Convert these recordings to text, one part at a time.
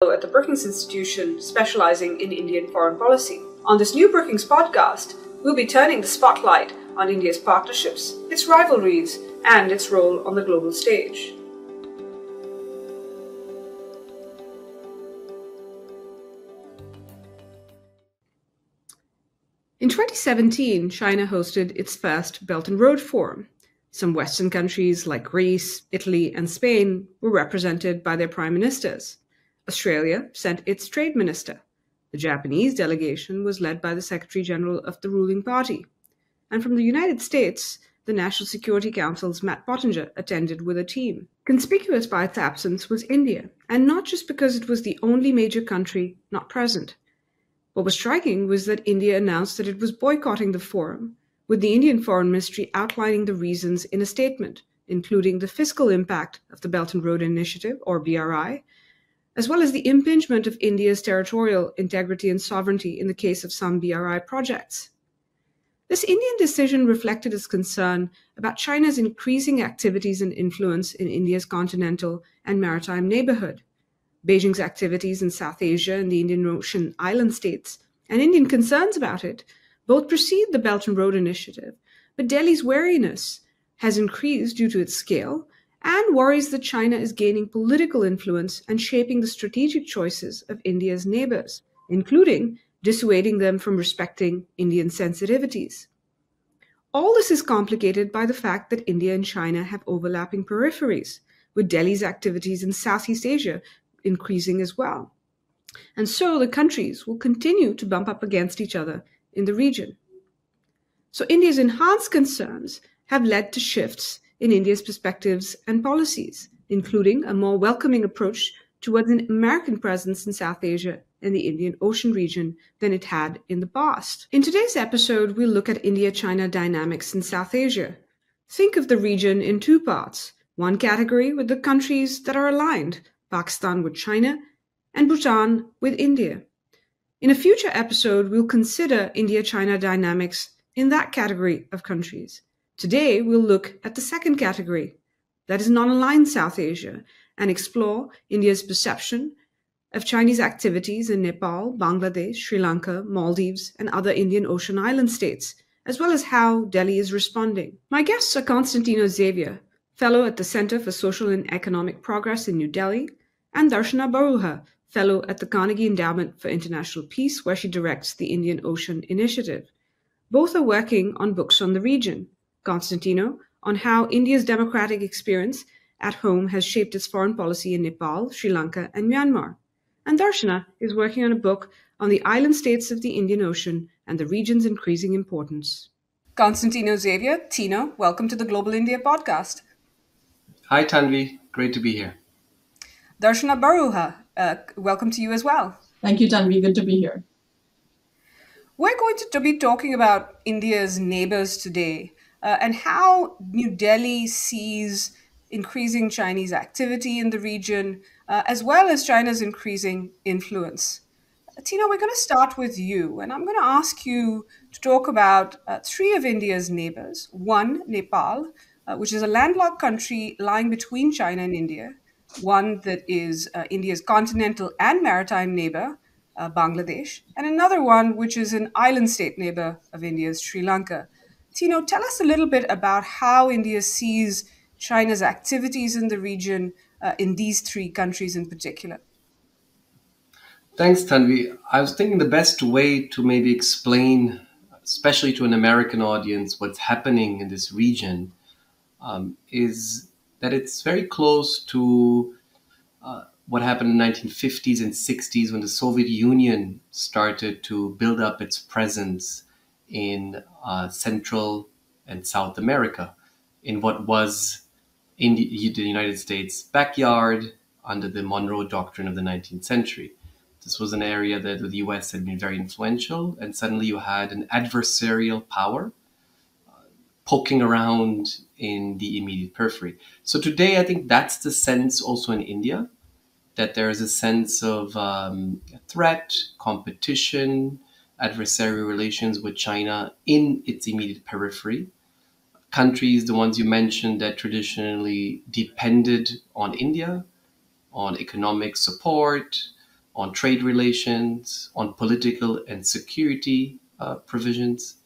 At the Brookings Institution, specializing in Indian foreign policy. On this new Brookings podcast, we'll be turning the spotlight on India's partnerships, its rivalries, and its role on the global stage. In 2017, China hosted its first Belt and Road Forum. Some Western countries like Greece, Italy, and Spain were represented by their prime ministers. Australia sent its trade minister. The Japanese delegation was led by the Secretary General of the ruling party. And from the United States, the National Security Council's Matt Pottinger attended with a team. Conspicuous by its absence was India, and not just because it was the only major country not present. What was striking was that India announced that it was boycotting the forum, with the Indian Foreign Ministry outlining the reasons in a statement, including the fiscal impact of the Belt and Road Initiative, or BRI, as well as the impingement of India's territorial integrity and sovereignty in the case of some BRI projects. This Indian decision reflected its concern about China's increasing activities and influence in India's continental and maritime neighborhood, Beijing's activities in South Asia and the Indian Ocean island states, and Indian concerns about it, both precede the Belt and Road Initiative, but Delhi's wariness has increased due to its scale and worries that China is gaining political influence and shaping the strategic choices of India's neighbors, including dissuading them from respecting Indian sensitivities. All this is complicated by the fact that India and China have overlapping peripheries, with Delhi's activities in Southeast Asia increasing as well. And so the countries will continue to bump up against each other in the region. So India's enhanced concerns have led to shifts in India's perspectives and policies, including a more welcoming approach towards an American presence in South Asia and the Indian Ocean region than it had in the past. In today's episode, we'll look at India-China dynamics in South Asia. Think of the region in two parts. One category with the countries that are aligned, Pakistan with China and Bhutan with India. In a future episode, we'll consider India-China dynamics in that category of countries. Today, we'll look at the second category, that is non-aligned South Asia, and explore India's perception of Chinese activities in Nepal, Bangladesh, Sri Lanka, Maldives, and other Indian Ocean island states, as well as how Delhi is responding. My guests are Constantino Xavier, Fellow at the Center for Social and Economic Progress in New Delhi, and Darshana Baruah, Fellow at the Carnegie Endowment for International Peace, where she directs the Indian Ocean Initiative. Both are working on books on the region. Constantino on how India's democratic experience at home has shaped its foreign policy in Nepal, Sri Lanka, and Myanmar. And Darshana is working on a book on the island states of the Indian Ocean and the region's increasing importance. Constantino Xavier, Tino, welcome to the Global India podcast. Hi, Tanvi. Great to be here. Darshana Baruah, welcome to you as well. Thank you, Tanvi. Good to be here. We're going to be talking about India's neighbors today and how New Delhi sees increasing Chinese activity in the region, as well as China's increasing influence. Tino, we're going to start with you, and I'm going to ask you to talk about three of India's neighbors. One, Nepal, which is a landlocked country lying between China and India. One that is India's continental and maritime neighbor, Bangladesh, and another one which is an island state neighbor of India's, Sri Lanka. Tino, tell us a little bit about how India sees China's activities in the region in these three countries in particular. Thanks, Tanvi. I was thinking the best way to maybe explain, especially to an American audience, what's happening in this region is that it's very close to what happened in the 1950s and 60s when the Soviet Union started to build up its presence in Central and South America, in what was in the United States' backyard under the Monroe Doctrine of the 19th century. This was an area that the US had been very influential, and suddenly you had an adversarial power poking around in the immediate periphery. So today, I think that's the sense also in India, that there is a sense of threat, competition, adversarial relations with China in its immediate periphery. Countries, the ones you mentioned, that traditionally depended on India, on economic support, on trade relations, on political and security provisions.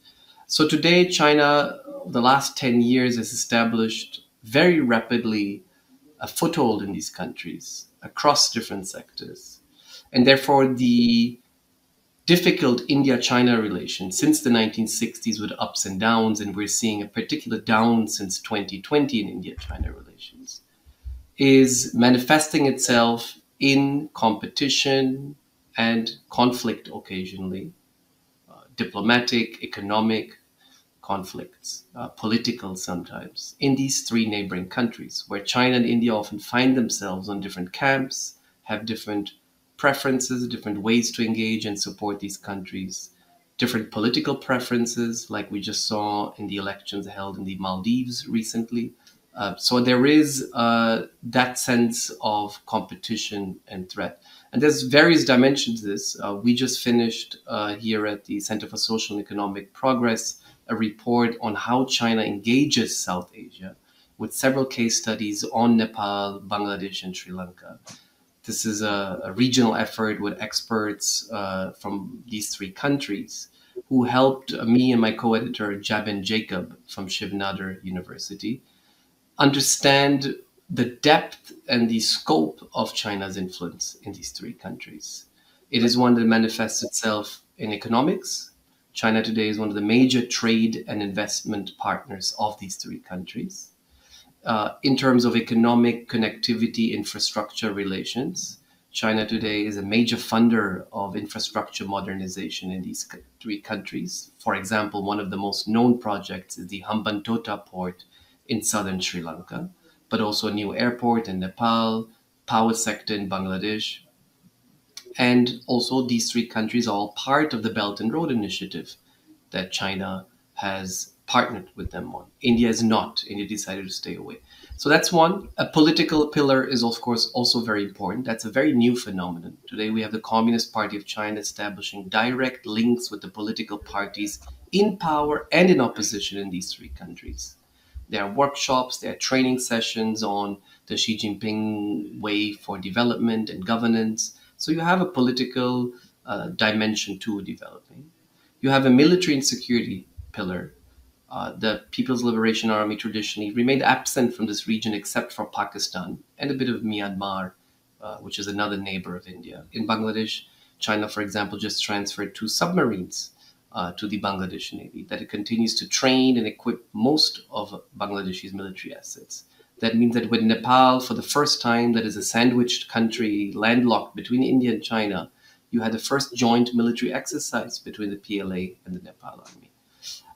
So today, China, over the last 10 years, has established very rapidly a foothold in these countries across different sectors. And therefore, the difficult India-China relations since the 1960s with ups and downs, and we're seeing a particular down since 2020 in India-China relations, is manifesting itself in competition and conflict occasionally, diplomatic, economic conflicts, political sometimes, in these three neighboring countries, where China and India often find themselves on different camps, have different preferences, different ways to engage and support these countries, different political preferences, like we just saw in the elections held in the Maldives recently. So there is that sense of competition and threat. And there's various dimensions to this. We just finished here at the Center for Social and Economic Progress a report on how China engages South Asia, with several case studies on Nepal, Bangladesh, and Sri Lanka. This is a regional effort with experts from these three countries who helped me and my co-editor Jabin Jacob from Shiv Nadar University understand the depth and the scope of China's influence in these three countries. It is one that manifests itself in economics. China today is one of the major trade and investment partners of these three countries. In terms of economic connectivity, infrastructure relations, China today is a major funder of infrastructure modernization in these three countries. For example, one of the most known projects is the Hambantota port in southern Sri Lanka, but also a new airport in Nepal, power sector in Bangladesh. And also these three countries are all part of the Belt and Road Initiative that China has partnered with them on. India is not. India decided to stay away. So that's one. A political pillar is, of course, also very important. That's a very new phenomenon. Today, we have the Communist Party of China establishing direct links with the political parties in power and in opposition in these three countries. There are workshops, there are training sessions on the Xi Jinping way for development and governance. So you have a political dimension to developing. You have a military and security pillar. The People's Liberation Army traditionally remained absent from this region except for Pakistan and a bit of Myanmar, which is another neighbor of India. In Bangladesh, China, for example, just transferred 2 submarines to the Bangladesh Navy, that it continues to train and equip most of Bangladesh's military assets. That means that with Nepal, for the first time, that is a sandwiched country landlocked between India and China, you had the first joint military exercise between the PLA and the Nepal army.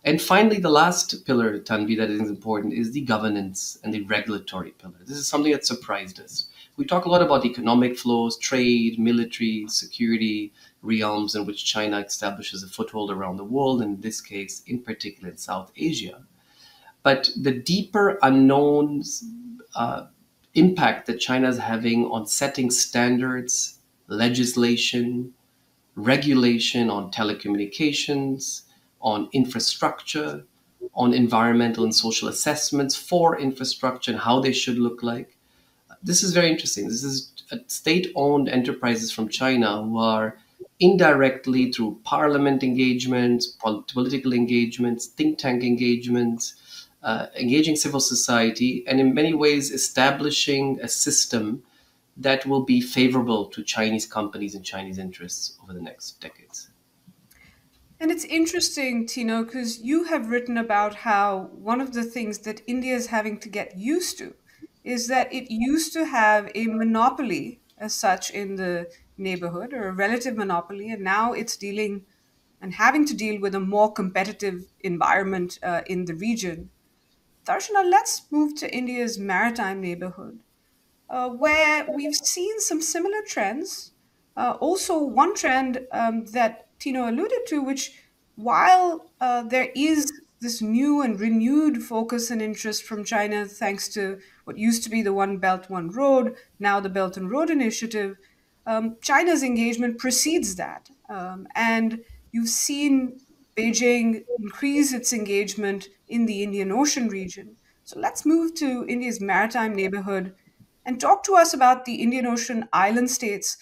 And finally, the last pillar, Tanvi, that is important is the governance and the regulatory pillar. This is something that surprised us. We talk a lot about economic flows, trade, military, security realms in which China establishes a foothold around the world, and in this case, in particular in South Asia. But the deeper unknowns impact that China is having on setting standards, legislation, regulation on telecommunications, on infrastructure, on environmental and social assessments for infrastructure and how they should look like. This is very interesting. This is state-owned enterprises from China who are indirectly through parliament engagements, political engagements, think tank engagements, engaging civil society, and in many ways establishing a system that will be favorable to Chinese companies and Chinese interests over the next decades. And it's interesting, Tino, because you have written about how one of the things that India is having to get used to is that it used to have a monopoly as such in the neighborhood, or a relative monopoly, and now it's dealing and having to deal with a more competitive environment in the region. Darshana, let's move to India's maritime neighborhood, where we've seen some similar trends. Also, one trend that Tino alluded to, which while there is this new and renewed focus and interest from China, thanks to what used to be the One Belt, One Road, now the Belt and Road Initiative, China's engagement precedes that. And you've seen Beijing increase its engagement in the Indian Ocean region. So let's move to India's maritime neighborhood and talk to us about the Indian Ocean island states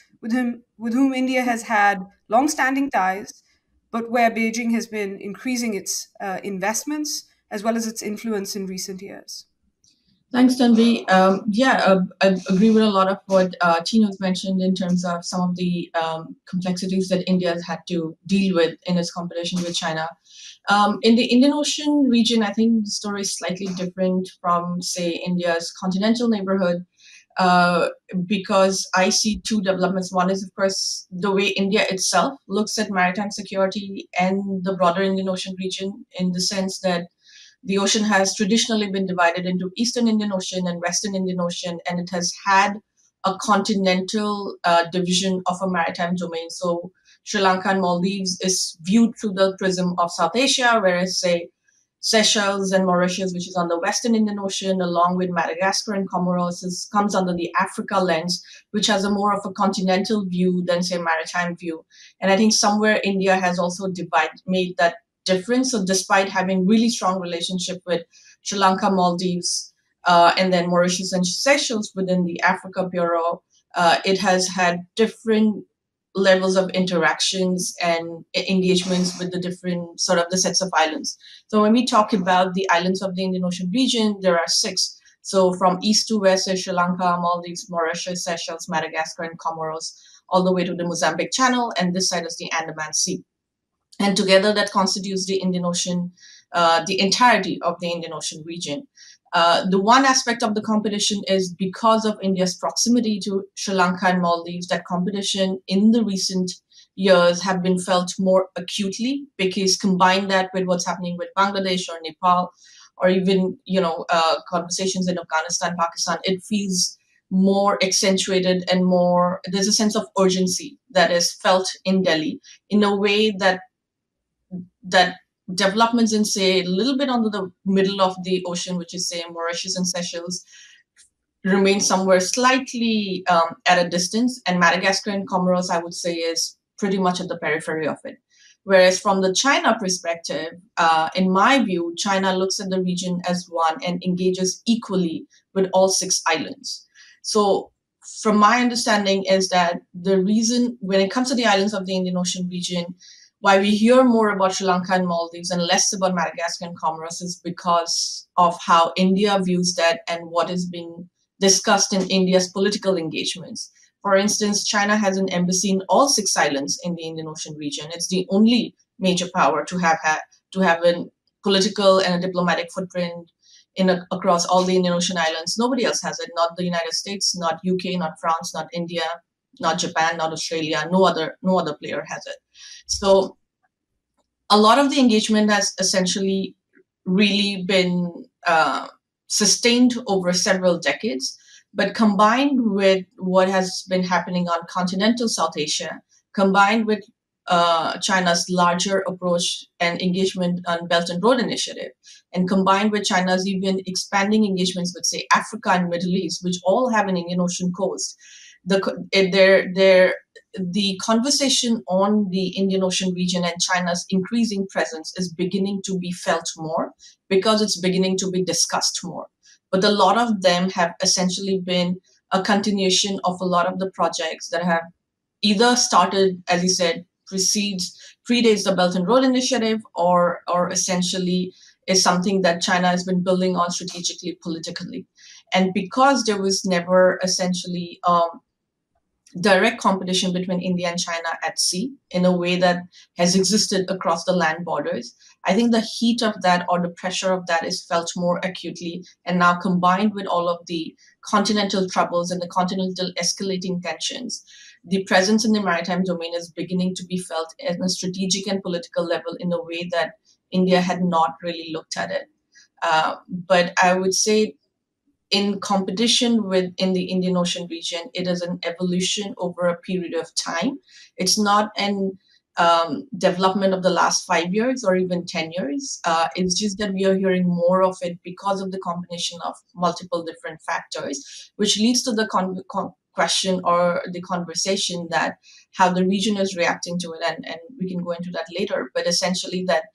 with whom India has had long-standing ties, but where Beijing has been increasing its investments as well as its influence in recent years. Thanks, Tanvi. I agree with a lot of what Tino's mentioned in terms of some of the complexities that India has had to deal with in its competition with China. In the Indian Ocean region, I think the story is slightly different from, say, India's continental neighborhood, because I see two developments. One is, of course, the way India itself looks at maritime security and the broader Indian Ocean region, in the sense that the ocean has traditionally been divided into Eastern Indian Ocean and Western Indian Ocean, and it has had a continental division of a maritime domain. So Sri Lanka and Maldives is viewed through the prism of South Asia, whereas, say, Seychelles and Mauritius, which is on the Western Indian Ocean, along with Madagascar and Comoros, comes under the Africa lens, which has a more of a continental view than, say, maritime view. And I think somewhere India has also made that difference. So despite having really strong relationship with Sri Lanka, Maldives, and then Mauritius and Seychelles within the Africa Bureau, it has had different levels of interactions and engagements with the different sort of the sets of islands. So when we talk about the islands of the Indian Ocean region, there are 6. So from east to west is Sri Lanka, Maldives, Mauritius, Seychelles, Madagascar, and Comoros, all the way to the Mozambique Channel, and this side is the Andaman Sea. And together that constitutes the Indian Ocean, the entirety of the Indian Ocean region. The one aspect of the competition is, because of India's proximity to Sri Lanka and Maldives, that competition in the recent years have been felt more acutely, because combine that with what's happening with Bangladesh or Nepal, or even, conversations in Afghanistan, Pakistan, it feels more accentuated and more, there's a sense of urgency that is felt in Delhi in a way that developments in, say, a little bit under the middle of the ocean, which is, say, Mauritius and Seychelles, remain somewhere slightly at a distance, and Madagascar and Comoros, I would say, is pretty much at the periphery of it. Whereas from the China perspective, in my view, China looks at the region as one and engages equally with all 6 islands. So from my understanding is that the reason, when it comes to the islands of the Indian Ocean region, why we hear more about Sri Lanka and Maldives and less about Madagascar and Comoros is because of how India views that and what is being discussed in India's political engagements. For instance, China has an embassy in all 6 islands in the Indian Ocean region. It's the only major power to have a political and a diplomatic footprint across all the Indian Ocean islands. Nobody else has it, not the United States, not UK, not France, not India, not Japan, not Australia. No other player has it. So a lot of the engagement has essentially really been sustained over several decades, but combined with what has been happening on continental South Asia, combined with China's larger approach and engagement on Belt and Road Initiative, and combined with China's even expanding engagements with, say, Africa and Middle East, which all have an Indian Ocean coast, the conversation on the Indian Ocean region and China's increasing presence is beginning to be felt more, because it's beginning to be discussed more. But a lot of them have essentially been a continuation of a lot of the projects that have either started, as you said, predates the Belt and Road Initiative, or essentially is something that China has been building on strategically, politically. And because there was never essentially direct competition between India and China at sea in a way that has existed across the land borders, I think the heat of that, or the pressure of that, is felt more acutely. And now, combined with all of the continental troubles and the continental escalating tensions, the presence in the maritime domain is beginning to be felt at a strategic and political level in a way that India had not really looked at it. But I would say, in competition in the Indian Ocean region, it is an evolution over a period of time. It's not an development of the last 5 years or even 10 years. It's just that we are hearing more of it because of the combination of multiple different factors, which leads to the question or the conversation that how the region is reacting to it. And we can go into that later. But essentially that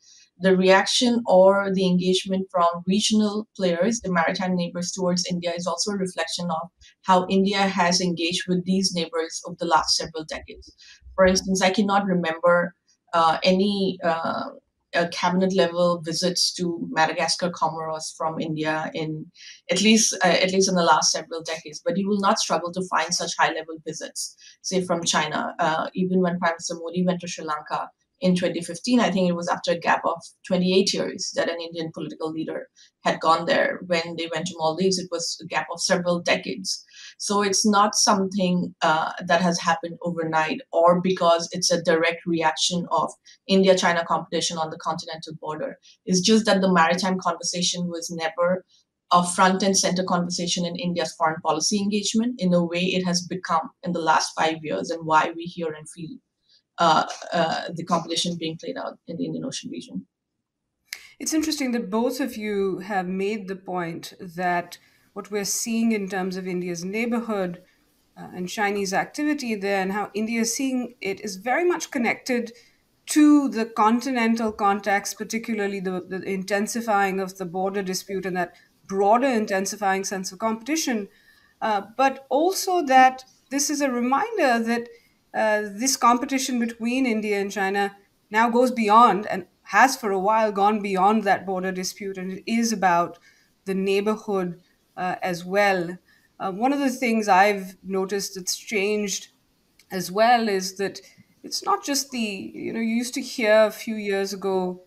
the reaction or the engagement from regional players, the maritime neighbors towards India, is also a reflection of how India has engaged with these neighbors over the last several decades. For instance, I cannot remember any cabinet level visits to Madagascar, Comoros from India in at least in the last several decades. But you will not struggle to find such high level visits, say from China. Even when Prime Minister Modi went to Sri Lanka in 2015, I think it was after a gap of 28 years that an Indian political leader had gone there. When they went to Maldives, it was a gap of several decades. So it's not something that has happened overnight or because it's a direct reaction of India-China competition on the continental border. It's just that the maritime conversation was never a front and center conversation in India's foreign policy engagement in a way it has become in the last 5 years, and why we hear and feel the competition being played out in the Indian Ocean region. It's interesting that both of you have made the point that what we're seeing in terms of India's neighborhood and Chinese activity there, and how India is seeing it, is very much connected to the continental context, particularly the intensifying of the border dispute and that broader intensifying sense of competition, but also that this is a reminder that this competition between India and China now goes beyond, and has for a while gone beyond, that border dispute, and it is about the neighborhood as well. One of the things I've noticed that's changed as well is that it's not just you used to hear a few years ago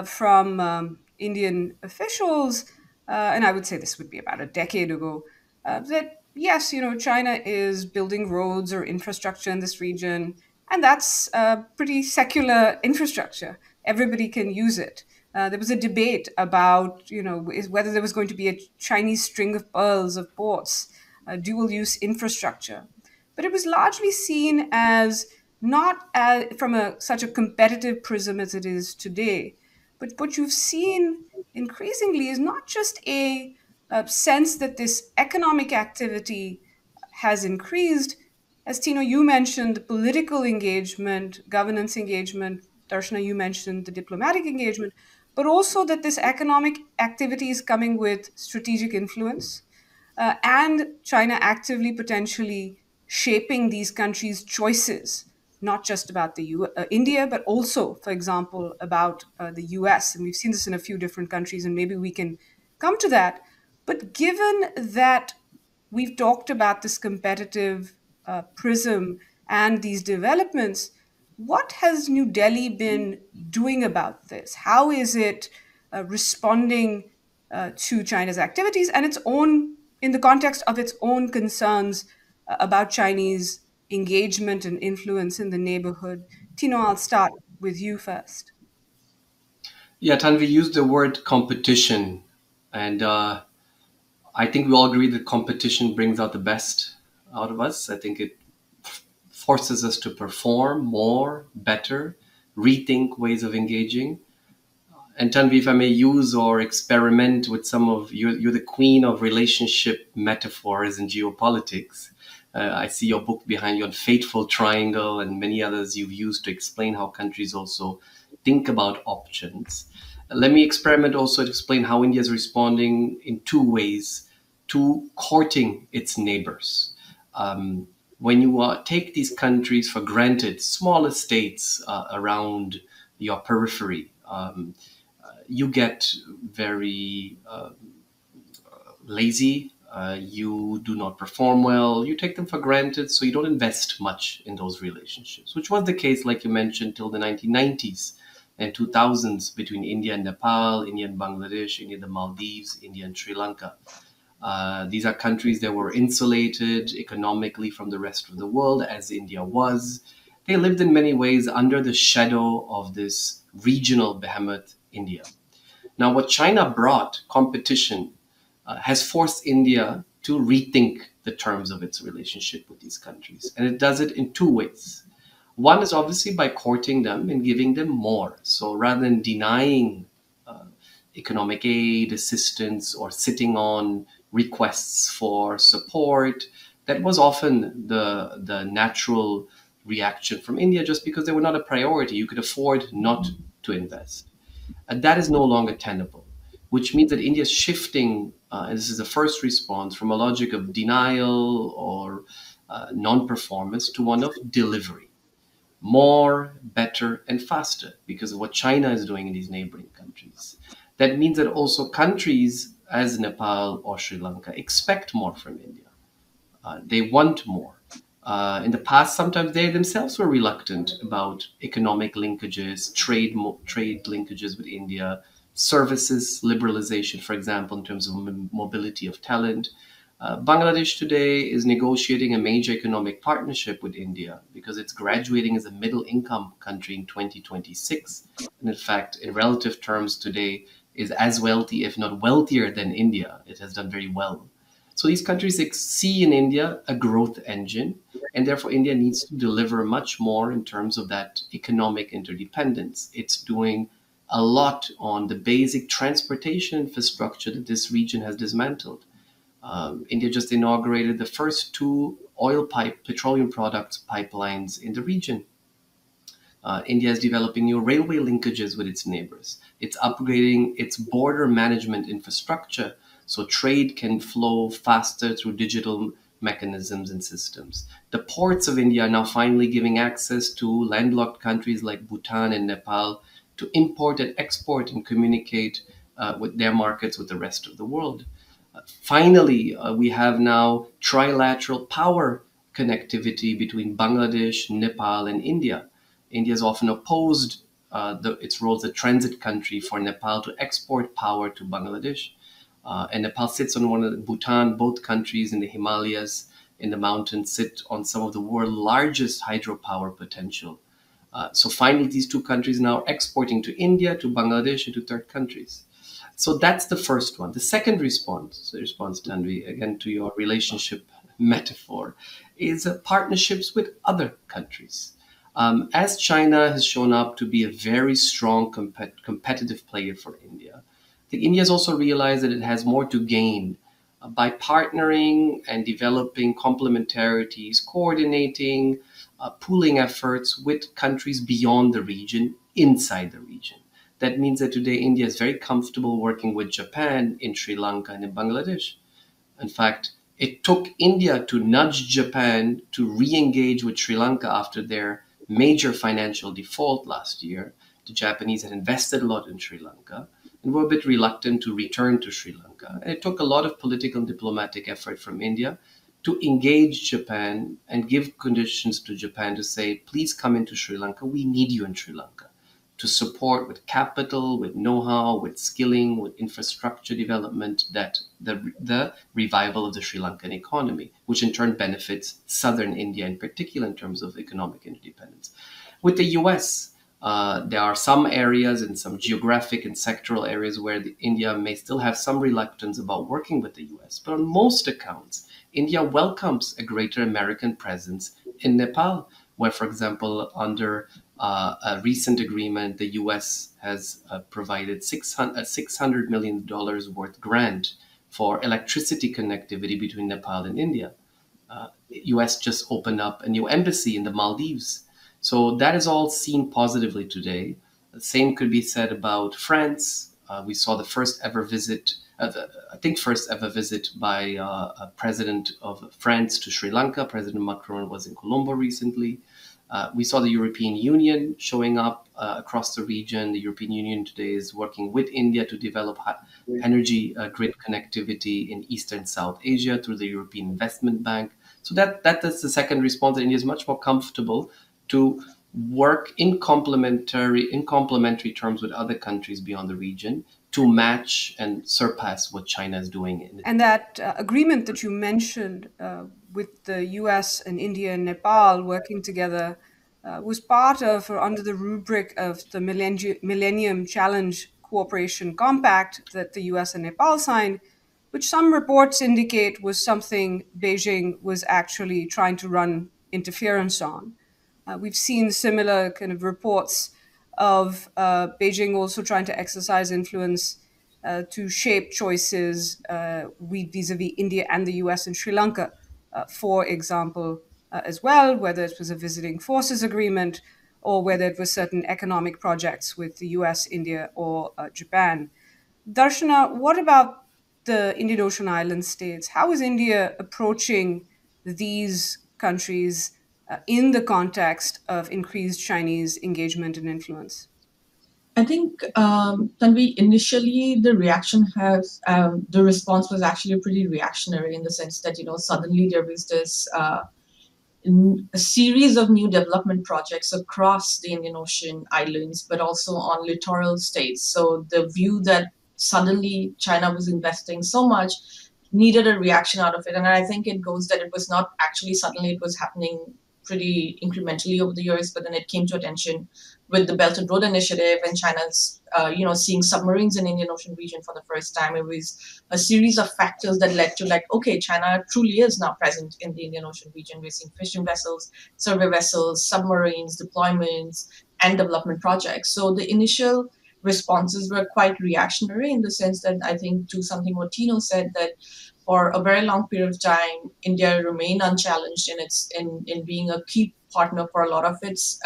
from Indian officials, and I would say this would be about a decade ago, that yes, China is building roads or infrastructure in this region, and that's pretty secular infrastructure. Everybody can use it. There was a debate about, whether there was going to be a Chinese string of pearls of ports, dual-use infrastructure. But it was largely seen as not from such a competitive prism as it is today. But what you've seen increasingly is not just a sense that this economic activity has increased. As Tino, you mentioned the political engagement, governance engagement. Darshana, you mentioned the diplomatic engagement, but also that this economic activity is coming with strategic influence and China actively potentially shaping these countries' choices, not just about India, but also, for example, about the US. And we've seen this in a few different countries, and maybe we can come to that. But given that we've talked about this competitive prism and these developments, what has New Delhi been doing about this? How is it responding to China's activities and its own, in the context of its own concerns about Chinese engagement and influence in the neighborhood? Tino, I'll start with you first. Yeah, Tanvi used the word competition, and I think we all agree that competition brings out the best out of us. I think it forces us to perform more, better, rethink ways of engaging. And Tanvi, if I may use or experiment with some of you're the queen of relationship metaphors in geopolitics. I see your book behind you on Fateful Triangle and many others you've used to explain how countries also think about options. Let me experiment also to explain how India is responding in two ways to courting its neighbors. When you take these countries for granted, smaller states around your periphery, you get very lazy. You do not perform well. You take them for granted, so you don't invest much in those relationships, which was the case, like you mentioned, till the 1990s and 2000s between India and Nepal, India and Bangladesh, India and the Maldives, India and Sri Lanka. These are countries that were insulated economically from the rest of the world, as India was. They lived in many ways under the shadow of this regional behemoth, India. Now, what China brought, competition, has forced India to rethink the terms of its relationship with these countries. And it does it in two ways. One is obviously by courting them and giving them more. So rather than denying economic aid, assistance, or sitting on requests for support, that was often the natural reaction from India, just because they were not a priority. You could afford not to invest. that is no longer tenable, which means that India is shifting, and this is the first response, from a logic of denial or non-performance to one of delivery. More, better, and faster, because of what China is doing in these neighboring countries. That means that also countries as Nepal or Sri Lanka expect more from India. They want more. In the past, sometimes they themselves were reluctant about economic linkages, trade linkages with India, services liberalization, for example, in terms of mobility of talent. Bangladesh today is negotiating a major economic partnership with India because it's graduating as a middle income country in 2026. And in fact, in relative terms today is as wealthy, if not wealthier than India. It has done very well. So these countries see in India a growth engine, and therefore India needs to deliver much more in terms of that economic interdependence. It's doing a lot on the basic transportation infrastructure that this region has dismantled. India just inaugurated the first 2 petroleum products pipelines in the region. India is developing new railway linkages with its neighbors. It's upgrading its border management infrastructure so trade can flow faster through digital mechanisms and systems. The ports of India are now finally giving access to landlocked countries like Bhutan and Nepal to import and export and communicate with their markets with the rest of the world. Finally, we have now trilateral power connectivity between Bangladesh, Nepal, and India. India has often opposed its role as a transit country for Nepal to export power to Bangladesh. And Nepal sits on one of the Bhutan, both countries in the Himalayas, in the mountains, sit on some of the world's largest hydropower potential. So finally, these 2 countries now are exporting to India, to Bangladesh, and to third countries. So that's the first one. The second response, Tanvi, again to your relationship metaphor, is partnerships with other countries. As China has shown up to be a very strong competitive player for India, I think India has also realized that it has more to gain by partnering and developing complementarities, coordinating, pooling efforts with countries beyond the region, inside the region. That means that today India is very comfortable working with Japan in Sri Lanka and in Bangladesh. In fact, it took India to nudge Japan to re-engage with Sri Lanka after their major financial default last year. The Japanese had invested a lot in Sri Lanka and were a bit reluctant to return to Sri Lanka. And it took a lot of political and diplomatic effort from India to engage Japan and give conditions to Japan to say, please come into Sri Lanka. We need you in Sri Lanka to support with capital, with know-how, with skilling, with infrastructure development, that the revival of the Sri Lankan economy, which in turn benefits southern India in particular in terms of economic interdependence. With the US, there are some areas and some geographic and sectoral areas where India may still have some reluctance about working with the US. But on most accounts, India welcomes a greater American presence in Nepal, where, for example, under a recent agreement, the U.S. has provided $600 million worth grant for electricity connectivity between Nepal and India. U.S. just opened up a new embassy in the Maldives. So that is all seen positively today. The same could be said about France. We saw the first ever visit, first ever visit by a president of France to Sri Lanka. President Macron was in Colombo recently. We saw the European Union showing up across the region. The European Union today is working with India to develop energy grid connectivity in East and South Asia through the European Investment Bank. So that is the second response. India is much more comfortable to work in complementary terms with other countries beyond the region to match and surpass what China is doing. And that agreement that you mentioned with the US and India and Nepal working together was part of or under the rubric of the Millennium Challenge Cooperation Compact that the US and Nepal signed, which some reports indicate was something Beijing was actually trying to run interference on. We've seen similar kind of reports of Beijing also trying to exercise influence to shape choices vis-a-vis India and the US and Sri Lanka, for example, as well, whether it was a visiting forces agreement or whether it was certain economic projects with the US, India, or Japan. Darshana, what about the Indian Ocean island states? How is India approaching these countries in the context of increased Chinese engagement and influence? I think, Tanvi, initially the response was actually pretty reactionary in the sense that, suddenly there was this a series of new development projects across the Indian Ocean islands, but also on littoral states. So the view that suddenly China was investing so much needed a reaction out of it. And I think it goes that it was not actually suddenly, it was happening pretty incrementally over the years, but then it came to attention with the Belt and Road Initiative and China's, seeing submarines in Indian Ocean region for the first time. It was a series of factors that led to okay, China truly is now present in the Indian Ocean region. We're seeing fishing vessels, survey vessels, submarines, deployments, and development projects. So the initial responses were quite reactionary in the sense that I think to something what Tino said, that for a very long period of time, India remained unchallenged in being a key partner for a lot of its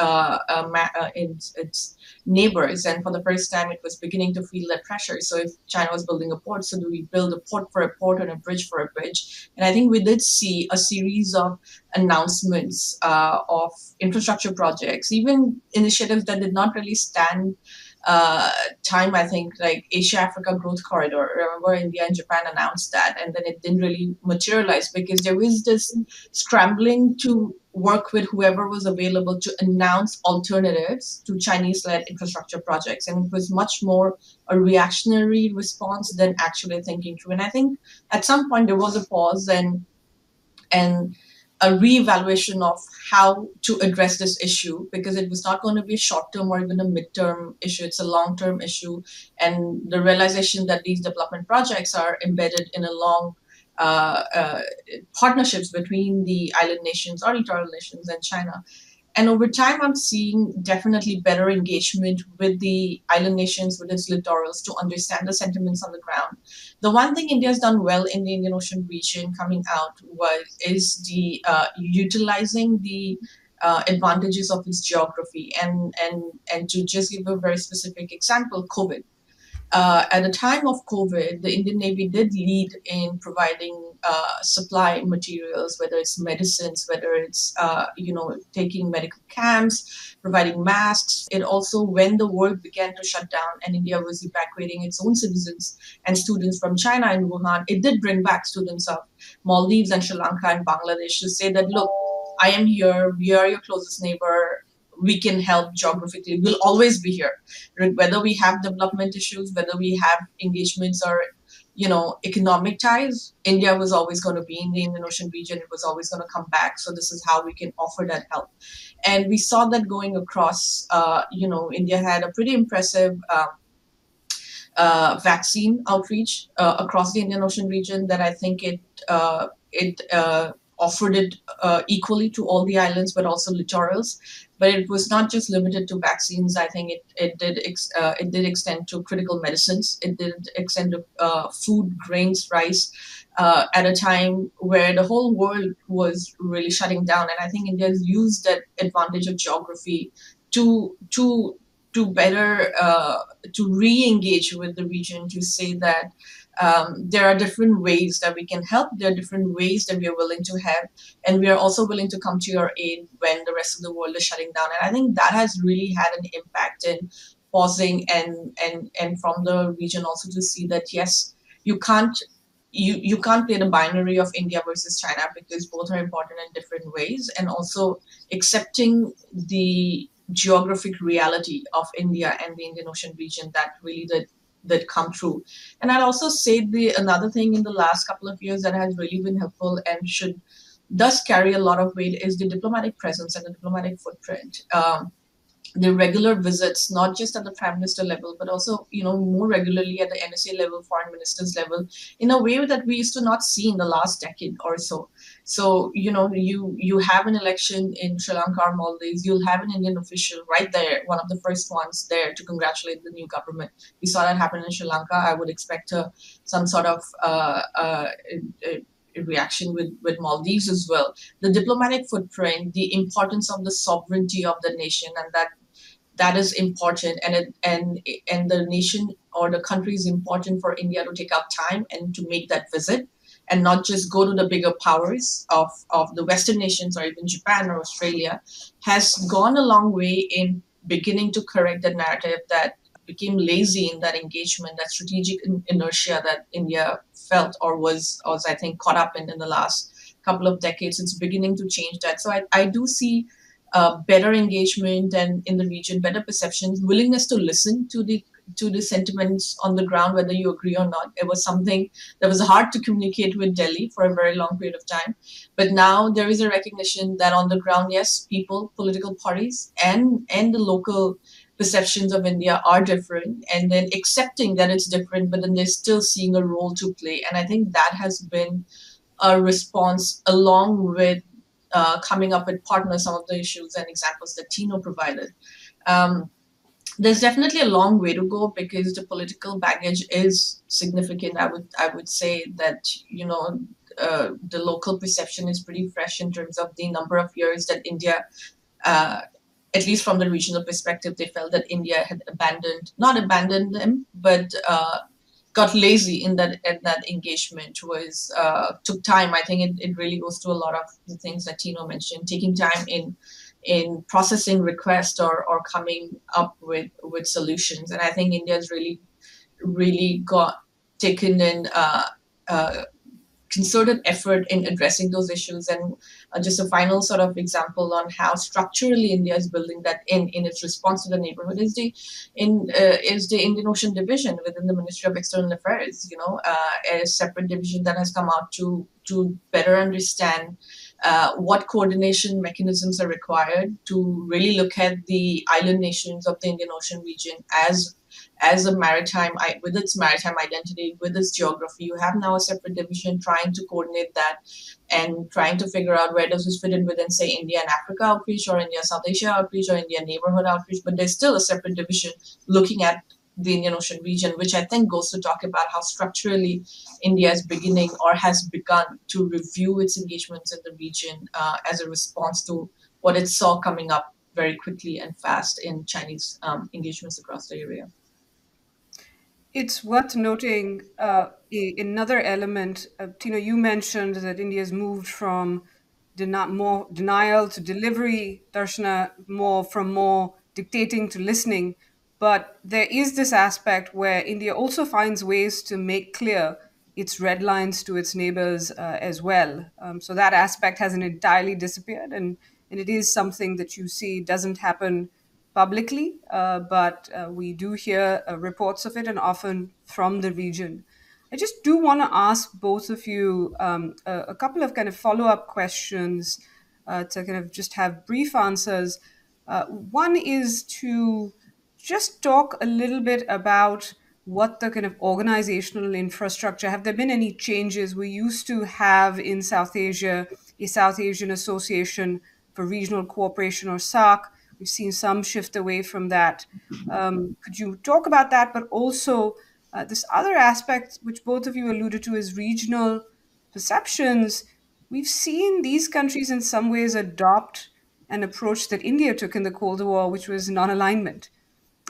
neighbors. And for the first time, it was beginning to feel that pressure. So if China was building a port, so do we build a port for a port and a bridge for a bridge? And I think we did see a series of announcements of infrastructure projects, even initiatives that did not really stand time, I think, like Asia-Africa Growth Corridor. Remember, India and Japan announced that, and then it didn't really materialize because there was this scrambling to work with whoever was available to announce alternatives to Chinese-led infrastructure projects. And it was much more a reactionary response than actually thinking through. And I think at some point there was a pause and a reevaluation of how to address this issue, because it was not going to be a short-term or even a mid-term issue. It's a long-term issue. And the realization that these development projects are embedded in a long partnerships between the island nations or littoral nations and China. And over time, I'm seeing definitely better engagement with the island nations, with its littorals, to understand the sentiments on the ground. The one thing India has done well in the Indian Ocean region coming out is the utilizing the advantages of its geography. And to just give a very specific example, COVID. At the time of COVID, the Indian Navy did lead in providing supply materials, whether it's medicines, whether it's, taking medical camps, providing masks. It also, when the world began to shut down and India was evacuating its own citizens and students from China and Wuhan, it did bring back students of Maldives and Sri Lanka and Bangladesh to say that, look, I am here, we are your closest neighbor, we can help geographically. We'll always be here, whether we have development issues, whether we have engagements or, economic ties. India was always going to be in the Indian Ocean region. It was always going to come back. So this is how we can offer that help. And we saw that going across, India had a pretty impressive vaccine outreach across the Indian Ocean region that I think it offered it equally to all the islands, but also littorals. But it was not just limited to vaccines. I think it did extend to critical medicines. It did extend to food, grains, rice, at a time where the whole world was really shutting down. And I think India has used that advantage of geography to better to re-engage with the region, to say that there are different ways that we can help. There are different ways that we are willing to help. And we are also willing to come to your aid when the rest of the world is shutting down. And I think that has really had an impact in pausing and from the region also to see that, yes, you can't play the binary of India versus China, because both are important in different ways, and also accepting the geographic reality of India and the Indian Ocean region that really that come true. And I'd also say another thing in the last couple of years that has really been helpful and does carry a lot of weight is the diplomatic presence and the diplomatic footprint. The regular visits, not just at the Prime Minister level, but also, more regularly at the NSA level, Foreign Ministers level, in a way that we used to not see in the last decade or so. So, you have an election in Sri Lanka or Maldives, you'll have an Indian official right there, one of the first ones there to congratulate the new government. We saw that happen in Sri Lanka. I would expect some sort of reaction with Maldives as well. The diplomatic footprint, the importance of the sovereignty of the nation, and that is important, and the nation or the country is important for India to take out time and to make that visit, and not just go to the bigger powers of the Western nations or even Japan or Australia, has gone a long way in beginning to correct the narrative that became lazy in that engagement, that strategic inertia that India felt or was I think, caught up in the last couple of decades. It's beginning to change that. So I do see better engagement and in the region, better perceptions, willingness to listen to the sentiments on the ground, whether you agree or not. It was something that was hard to communicate with Delhi for a very long period of time. But now there is a recognition that on the ground, yes, people, political parties, and the local perceptions of India are different, and then accepting that it's different, but then they're still seeing a role to play. And I think that has been a response, along with coming up with partners, some of the issues and examples that Tino provided. There's definitely a long way to go because the political baggage is significant. I would say that, you know, the local perception is pretty fresh in terms of the number of years that India, at least from the regional perspective, they felt that India had not abandoned them, but got lazy in that engagement. Took time. I think it really goes to a lot of the things that Tino mentioned, taking time in processing requests or coming up with solutions. And I think India's really taken in concerted effort in addressing those issues. And just a final sort of example on how structurally India is building that in its response to the neighborhood is the Indian Ocean Division within the Ministry of External Affairs. You know, a separate division that has come out to better understand what coordination mechanisms are required to really look at the island nations of the Indian Ocean region as a maritime, with its maritime identity, with its geography. You have now a separate division trying to coordinate that and trying to figure out where does this fit in within, say, India and Africa outreach, or India South Asia outreach, or India neighborhood outreach. But there's still a separate division looking at the Indian Ocean region, which I think goes to talk about how structurally India is beginning or has begun to review its engagements in the region as a response to what it saw coming up very quickly and fast in Chinese engagements across the area. It's worth noting another element. Tino, you mentioned that India has moved from more denial to delivery. Darshana, more dictating to listening. But there is this aspect where India also finds ways to make clear its red lines to its neighbors as well. So that aspect hasn't entirely disappeared, and it is something that you see doesn't happen publicly, but we do hear reports of it, and often from the region. I just do want to ask both of you a couple of kind of follow-up questions to kind of just have brief answers. One is to just talk a little bit about what the kind of organizational infrastructure, have there been any changes? We used to have in South Asia a South Asian Association for Regional Cooperation, or SARC. We've seen some shift away from that. Could you talk about that? But also this other aspect, which both of you alluded to, is regional perceptions. We've seen these countries in some ways adopt an approach that India took in the Cold War, which was non-alignment.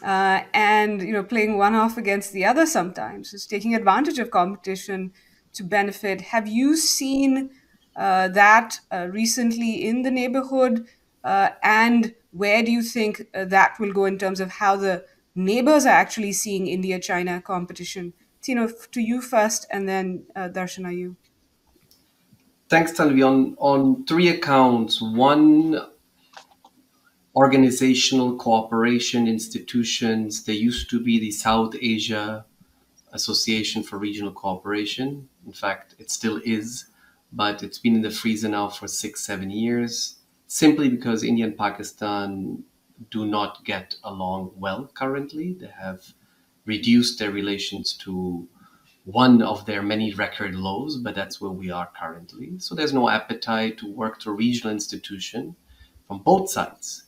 And, you know, playing one off against the other sometimes, is taking advantage of competition to benefit. Have you seen that recently in the neighborhood? And where do you think that will go in terms of how the neighbors are actually seeing India-China competition? Tino, to you first, and then Darshana, you. Thanks, Tanvi. On three accounts. One, organizational cooperation institutions. There used to be the South Asia Association for Regional Cooperation. In fact, it still is, but it's been in the freezer now for 6-7 years, simply because India and Pakistan do not get along well currently. They have reduced their relations to one of their many record lows, but that's where we are currently. So there's no appetite to work to a regional institution from both sides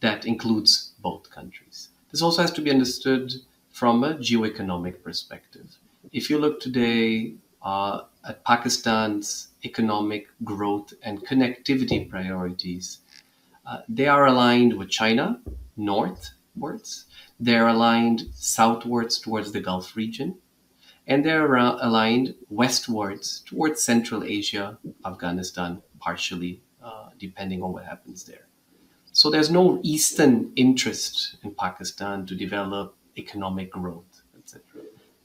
that includes both countries. This also has to be understood from a geoeconomic perspective. If you look today, at Pakistan's economic growth and connectivity priorities. They are aligned with China northwards. They're aligned southwards towards the Gulf region. And they're aligned westwards towards Central Asia, Afghanistan, partially, depending on what happens there. So there's no Eastern interest in Pakistan to develop economic growth, etc.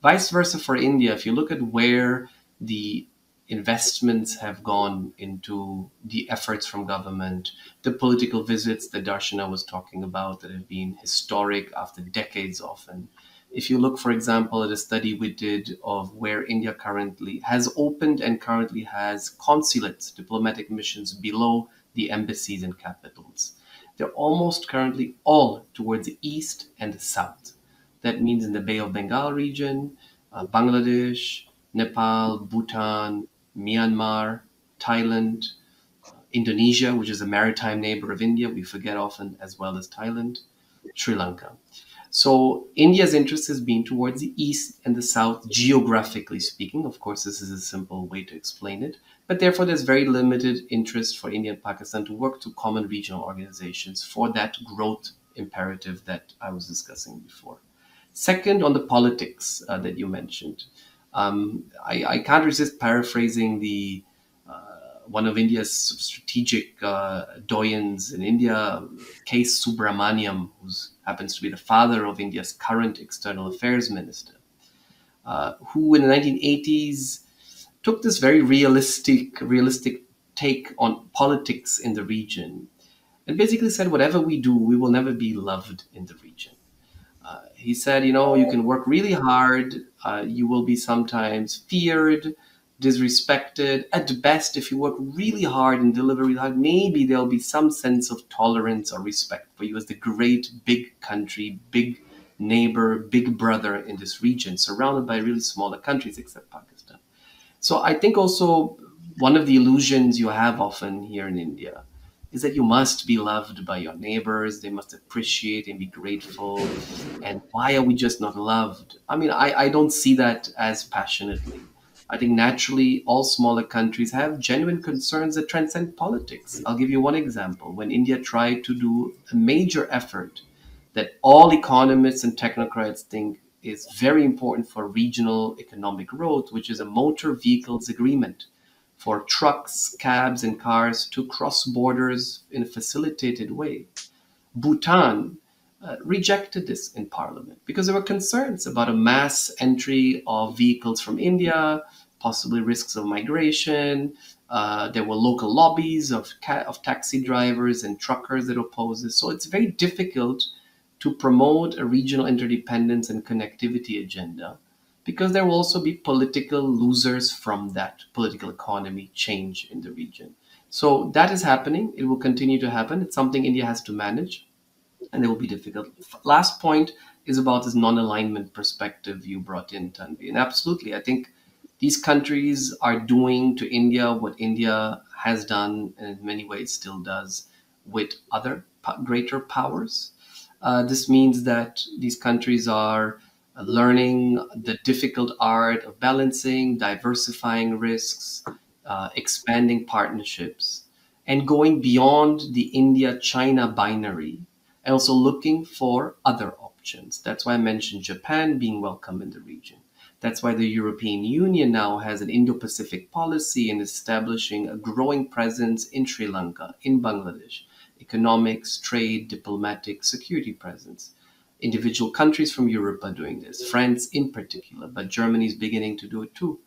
Vice versa for India. If you look at where the investments have gone into the efforts from government, the political visits that Darshana was talking about that have been historic after decades often. If you look, for example, at a study we did of where India currently has opened and currently has consulates, diplomatic missions below the embassies and capitals, they're almost currently all towards the east and the south. That means in the Bay of Bengal region, Bangladesh, Nepal, Bhutan, Myanmar, Thailand, Indonesia, which is a maritime neighbor of India, we forget often, as well as Thailand, Sri Lanka. So India's interest has been towards the east and the south, geographically speaking. Of course, this is a simple way to explain it. But therefore, there's very limited interest for India and Pakistan to work to common regional organizations for that growth imperative that I was discussing before. Second, on the politics that you mentioned, I can't resist paraphrasing one of India's strategic doyens in India, K. Subramaniam, who happens to be the father of India's current external affairs minister, who in the 1980s took this very realistic take on politics in the region and basically said, whatever we do, we will never be loved in the region. He said, you can work really hard, you will be sometimes feared, disrespected. At best, if you work really hard and deliver really hard, maybe there'll be some sense of tolerance or respect for you as the great big country, big neighbor, big brother in this region, surrounded by really smaller countries except Pakistan. So I think also one of the illusions you have often here in India is that you must be loved by your neighbors. They must appreciate and be grateful. And why are we just not loved? I mean, I don't see that as passionately. I think naturally all smaller countries have genuine concerns that transcend politics. I'll give you one example. When India tried to do a major effort that all economists and technocrats think is very important for regional economic growth, which is a motor vehicles agreement for trucks, cabs, and cars to cross borders in a facilitated way. Bhutan rejected this in parliament because there were concerns about a mass entry of vehicles from India, possibly risks of migration. There were local lobbies of taxi drivers and truckers that oppose this. So it's very difficult to promote a regional interdependence and connectivity agenda because there will also be political losers from that political economy change in the region. So that is happening. It will continue to happen. It's something India has to manage, and it will be difficult. Last point is about this non-alignment perspective you brought in, Tanvi. And absolutely, I think these countries are doing to India what India has done, and in many ways still does, with other greater powers. This means that these countries are learning the difficult art of balancing, diversifying risks, expanding partnerships, and going beyond the India-China binary, and also looking for other options. That's why I mentioned Japan being welcome in the region. That's why the European Union now has an Indo-Pacific policy and establishing a growing presence in Sri Lanka, in Bangladesh, economics, trade, diplomatic, security presence. Individual countries from Europe are doing this, France in particular, but Germany is beginning to do it too.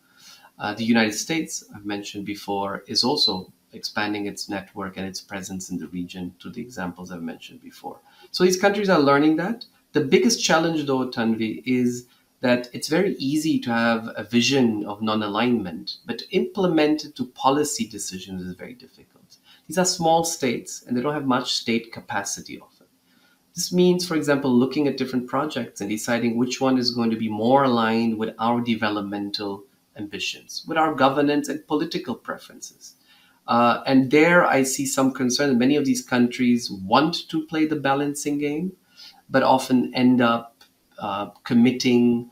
The United States, I've mentioned before, is also expanding its network and its presence in the region to the examples I've mentioned before. So these countries are learning that. The biggest challenge, though, Tanvi, is that it's very easy to have a vision of non-alignment, but to implement it to policy decisions is very difficult. These are small states, and they don't have much state capacity often. This means, for example, looking at different projects and deciding which one is going to be more aligned with our developmental ambitions, with our governance and political preferences. And there I see some concern that many of these countries want to play the balancing game, but often end up committing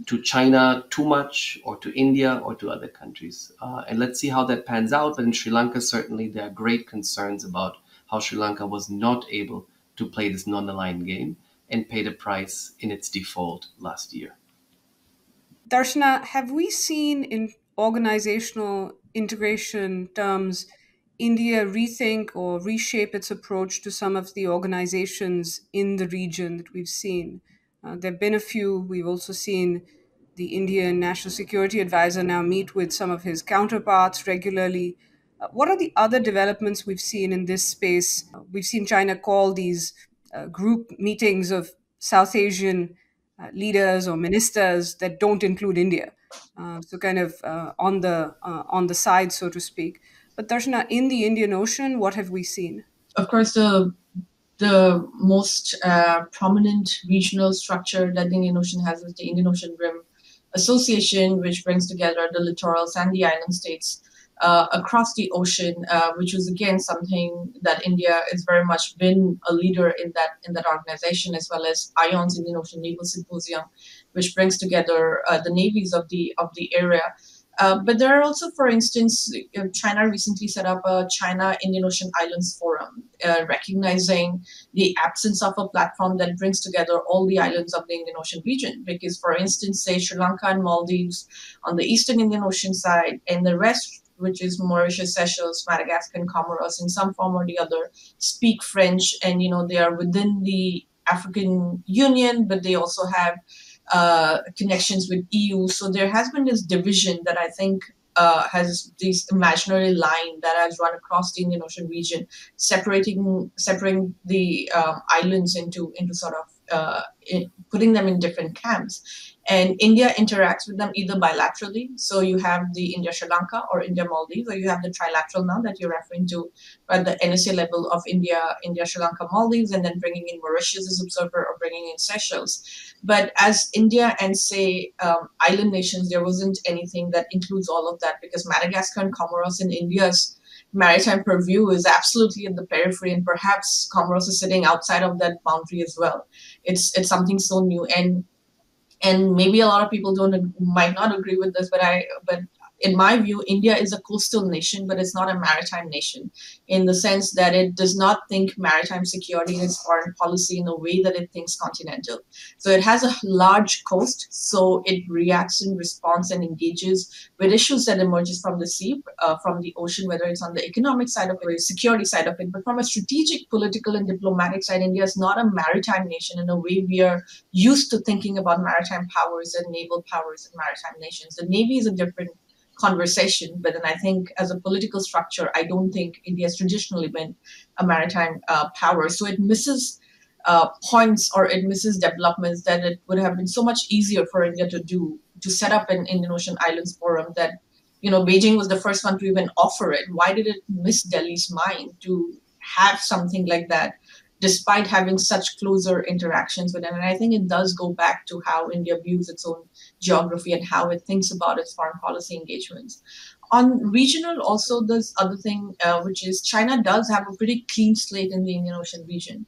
to China too much, or to India, or to other countries. And let's see how that pans out. But in Sri Lanka, certainly there are great concerns about how Sri Lanka was not able to play this non-aligned game and paid a price in its default last year. Darshana, have we seen in organizational integration terms India rethink or reshape its approach to some of the organizations in the region that we've seen? There have been a few. We've also seen the Indian National Security Advisor now meet with some of his counterparts regularly. What are the other developments we've seen in this space? We've seen China call these group meetings of South Asian leaders or ministers that don't include India. So kind of on the side, so to speak. But Darshana, in the Indian Ocean, what have we seen? Of course, the most prominent regional structure that the Indian Ocean has is the Indian Ocean Rim Association, which brings together the littorals and the island states across the ocean, which was again something that India has very much been a leader in that organization, as well as ION's Indian Ocean Naval Symposium, which brings together the navies of the area. But there are also, for instance, China recently set up a China Indian Ocean Islands Forum, recognizing the absence of a platform that brings together all the islands of the Indian Ocean region. Because, for instance, say Sri Lanka and Maldives on the Eastern Indian Ocean side, and the rest, which is Mauritius, Seychelles, Madagascar, and Comoros, in some form or the other, speak French, and they are within the African Union, but they also have connections with EU. So there has been this division that I think has this imaginary line that has run across the Indian Ocean region, separating the islands into sort of putting them in different camps. And India interacts with them either bilaterally. So you have the India-Sri Lanka or India-Maldives, or you have the trilateral now that you're referring to at the NSA level of India, Sri Lanka, Maldives, and then bringing in Mauritius as observer or bringing in Seychelles. But as India and, say, island nations, there wasn't anything that includes all of that, because Madagascar and Comoros in India's maritime purview is absolutely at the periphery, and perhaps Comoros is sitting outside of that boundary as well. It's something so new, and maybe a lot of people might not agree with this, but in my view, India is a coastal nation, but it's not a maritime nation, in the sense that it does not think maritime security in its foreign policy in a way that it thinks continental. So it has a large coast, so it reacts and responds and engages with issues that emerges from the sea, from the ocean, whether it's on the economic side of it or security side of it. But from a strategic, political, and diplomatic side, India is not a maritime nation in a way we are used to thinking about maritime powers and naval powers in maritime nations. The Navy is a different conversation, but then I think as a political structure, I don't think India has traditionally been a maritime power. So it misses points, or it misses developments that it would have been so much easier for India to do, to set up an Indian Ocean Islands Forum that, Beijing was the first one to even offer it. Why did it miss Delhi's mind to have something like that, despite having such closer interactions with them? And I think it does go back to how India views its own geography and how it thinks about its foreign policy engagements. On regional, also, this other thing, which is China does have a pretty clean slate in the Indian Ocean region.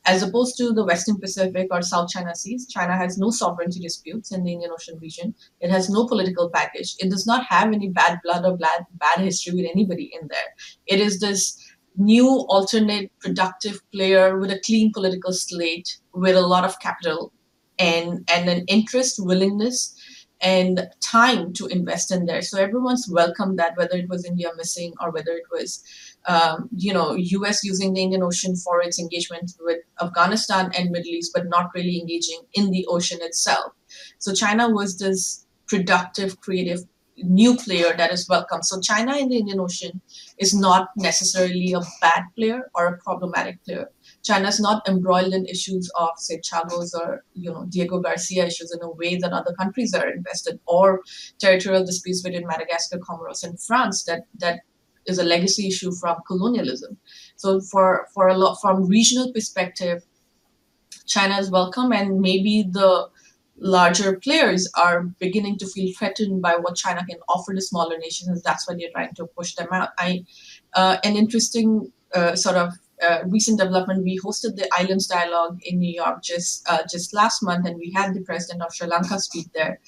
As opposed to the Western Pacific or South China Seas, China has no sovereignty disputes in the Indian Ocean region. It has no political baggage. It does not have any bad blood or bad history with anybody in there. It is this new, alternate, productive player with a clean political slate, with a lot of capital and an interest, willingness, and time to invest in there. So everyone's welcomed that, whether it was India missing or whether it was, US using the Indian Ocean for its engagement with Afghanistan and Middle East, but not really engaging in the ocean itself. So China was this productive, creative new player that is welcome. So China in the Indian Ocean is not necessarily a bad player or a problematic player. China is not embroiled in issues of, say, Chagos or Diego Garcia issues in a way that other countries are invested, or territorial disputes between Madagascar, Comoros, and France that is a legacy issue from colonialism. So for a lot, from regional perspective, China is welcome, and maybe the larger players are beginning to feel threatened by what China can offer to smaller nations, and that's why they're trying to push them out. An interesting sort of recent development, we hosted the Islands Dialogue in New York just last month, and we had the president of Sri Lanka speak there.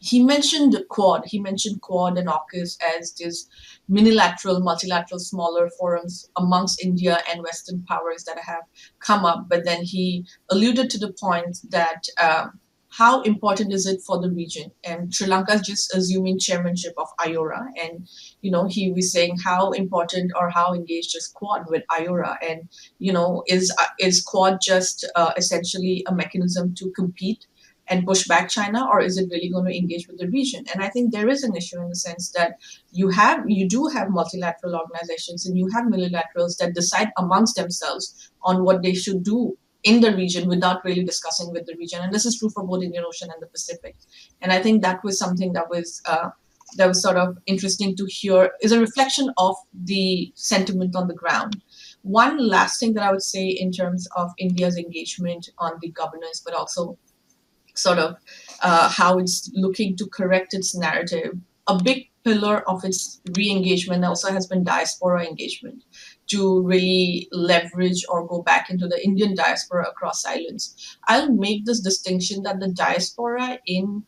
He mentioned Quad. He mentioned Quad and AUKUS as these multilateral, smaller forums amongst India and Western powers that have come up. But then he alluded to the point that how important is it for the region? And Sri Lanka is just assuming chairmanship of IORA. And, he was saying how important or how engaged is Quad with IORA? And, is Quad just essentially a mechanism to compete and push back China, or is it really going to engage with the region? And I think there is an issue in the sense that you do have multilateral organizations and you have multilaterals that decide amongst themselves on what they should do in the region without really discussing with the region. And this is true for both Indian Ocean and the Pacific. And I think that was something that was sort of interesting to hear, is a reflection of the sentiment on the ground. One last thing that I would say in terms of India's engagement on the governance, but also sort of how it's looking to correct its narrative. A big pillar of its re-engagement also has been diaspora engagement, to really leverage or go back into the Indian diaspora across islands. I'll make this distinction that the diaspora in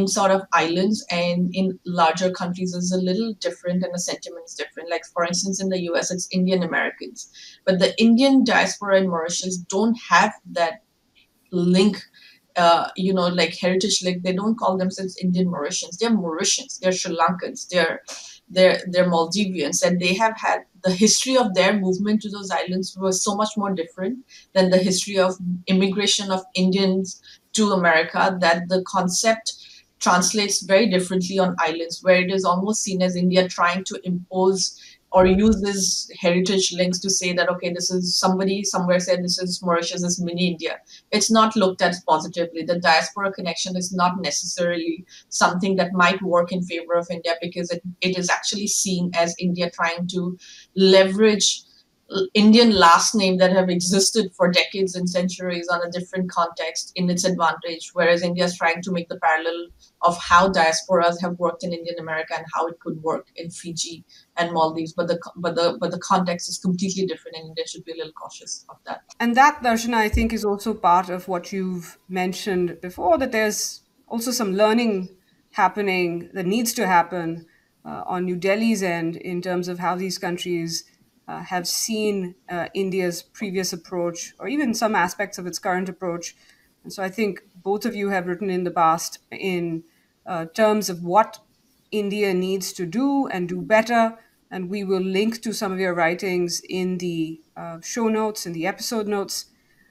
sort of islands and in larger countries is a little different, and the sentiment is different. Like, for instance, in the US, it's Indian Americans. But the Indian diaspora in Mauritius don't have that link, like heritage link. They don't call themselves Indian Mauritians. They're Mauritians. They're Sri Lankans. They're Maldivians, and they have had the history of their movement to those islands was so much more different than the history of immigration of Indians to America, that the concept translates very differently on islands, where it is almost seen as India trying to impose or use these heritage links to say that, okay, this is somebody somewhere said this is Mauritius, this is mini India. It's not looked at positively. The diaspora connection is not necessarily something that might work in favor of India, because it is actually seen as India trying to leverage Indian last name that have existed for decades and centuries on a different context in its advantage, whereas India is trying to make the parallel of how diasporas have worked in Indian America and how it could work in Fiji and Maldives, but the context is completely different, and India should be a little cautious of that. And that, Darshana, I think is also part of what you've mentioned before, that there's also some learning happening that needs to happen on New Delhi's end in terms of how these countries have seen India's previous approach, or even some aspects of its current approach. And so I think both of you have written in the past in terms of what India needs to do and do better. And we will link to some of your writings in the show notes, in the episode notes.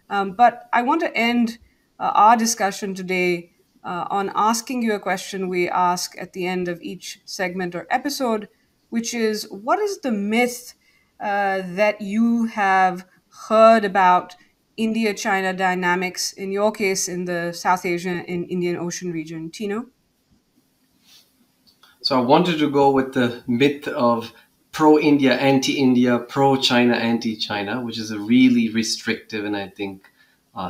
But I want to end our discussion today on asking you a question we ask at the end of each segment or episode, which is, what is the myth that you have heard about India-China dynamics, in your case, in the South Asian and Indian Ocean region? Tino? So I wanted to go with the myth of pro-India, anti-India, pro-China, anti-China, which is a really restrictive and I think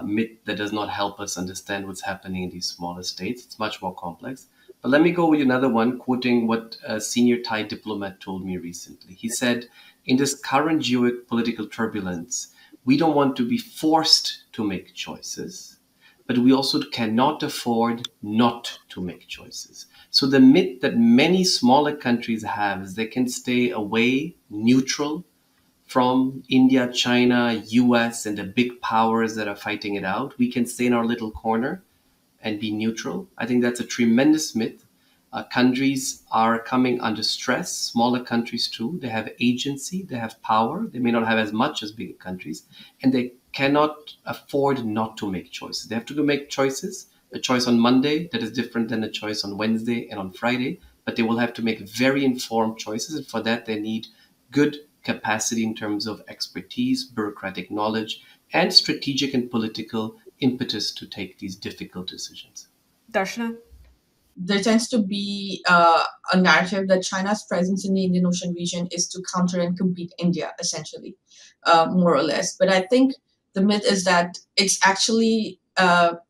myth that does not help us understand what's happening in these smaller states. It's much more complex. But let me go with another one, quoting what a senior Thai diplomat told me recently. He said, in this current geopolitical turbulence, we don't want to be forced to make choices, but we also cannot afford not to make choices. So the myth that many smaller countries have is they can stay away, neutral from India, China, US, and the big powers that are fighting it out. We can stay in our little corner and be neutral. I think that's a tremendous myth. Countries are coming under stress, smaller countries too. They have agency, they have power. They may not have as much as bigger countries, and they cannot afford not to make choices. They have to make choices. A choice on Monday that is different than a choice on Wednesday and on Friday, but they will have to make very informed choices. And for that, they need good capacity in terms of expertise, bureaucratic knowledge, and strategic and political impetus to take these difficult decisions. Darshana? There tends to be a narrative that China's presence in the Indian Ocean region is to counter and compete India, essentially, more or less. But I think the myth is that it's actually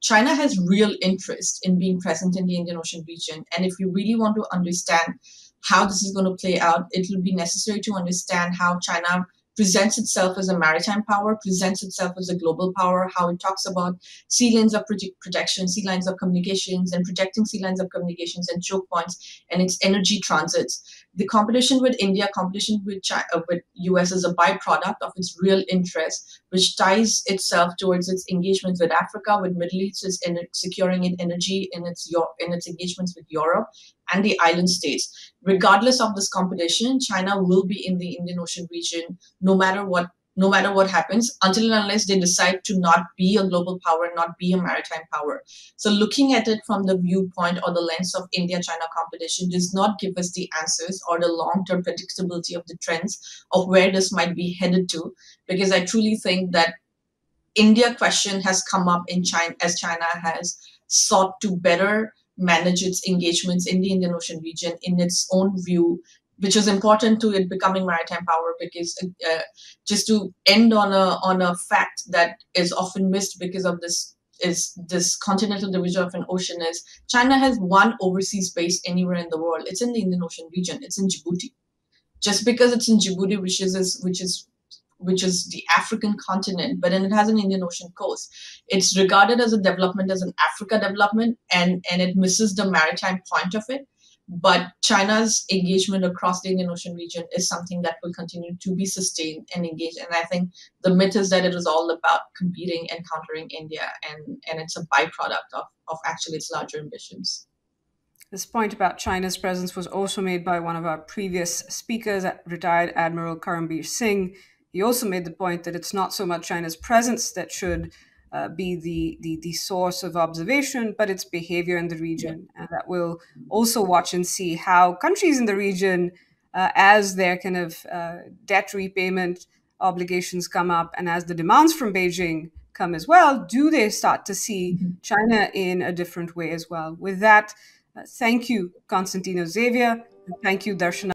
China has real interest in being present in the Indian Ocean region. And if you really want to understand how this is going to play out, it will be necessary to understand how China presents itself as a maritime power, presents itself as a global power, how it talks about sea lanes of protection, sea lines of communications, and protecting sea lines of communications and choke points, and its energy transits. The competition with India, competition with China, with US is a byproduct of its real interest, which ties itself towards its engagements with Africa, with Middle East, is in securing its energy in its engagements with Europe and the island states. Regardless of this competition, China will be in the Indian Ocean region no matter what happens, until and unless they decide to not be a global power, not be a maritime power. So looking at it from the viewpoint or the lens of India-China competition does not give us the answers or the long-term predictability of the trends of where this might be headed to, because I truly think that India question has come up in China as China has sought to better manage its engagements in the Indian Ocean region in its own view, which is important to it becoming maritime power, because just to end on a fact that is often missed because of this continental division of an ocean, is China has one overseas base anywhere in the world. It's in the Indian Ocean region. It's in Djibouti. Just because it's in Djibouti, which is the African continent, but then it has an Indian Ocean coast. It's regarded as a development, as an Africa development, and it misses the maritime point of it. But China's engagement across the Indian Ocean region is something that will continue to be sustained and engaged. And I think the myth is that it is all about competing and countering India, and it's a byproduct of actually its larger ambitions. This point about China's presence was also made by one of our previous speakers, retired Admiral Karambir Singh. He also made the point that it's not so much China's presence that should be the source of observation, but its behavior in the region. And that we'll also watch and see how countries in the region, as their kind of debt repayment obligations come up, and as the demands from Beijing come as well, do they start to see China in a different way as well? With that, thank you, Constantino Xavier. And thank you, Darshana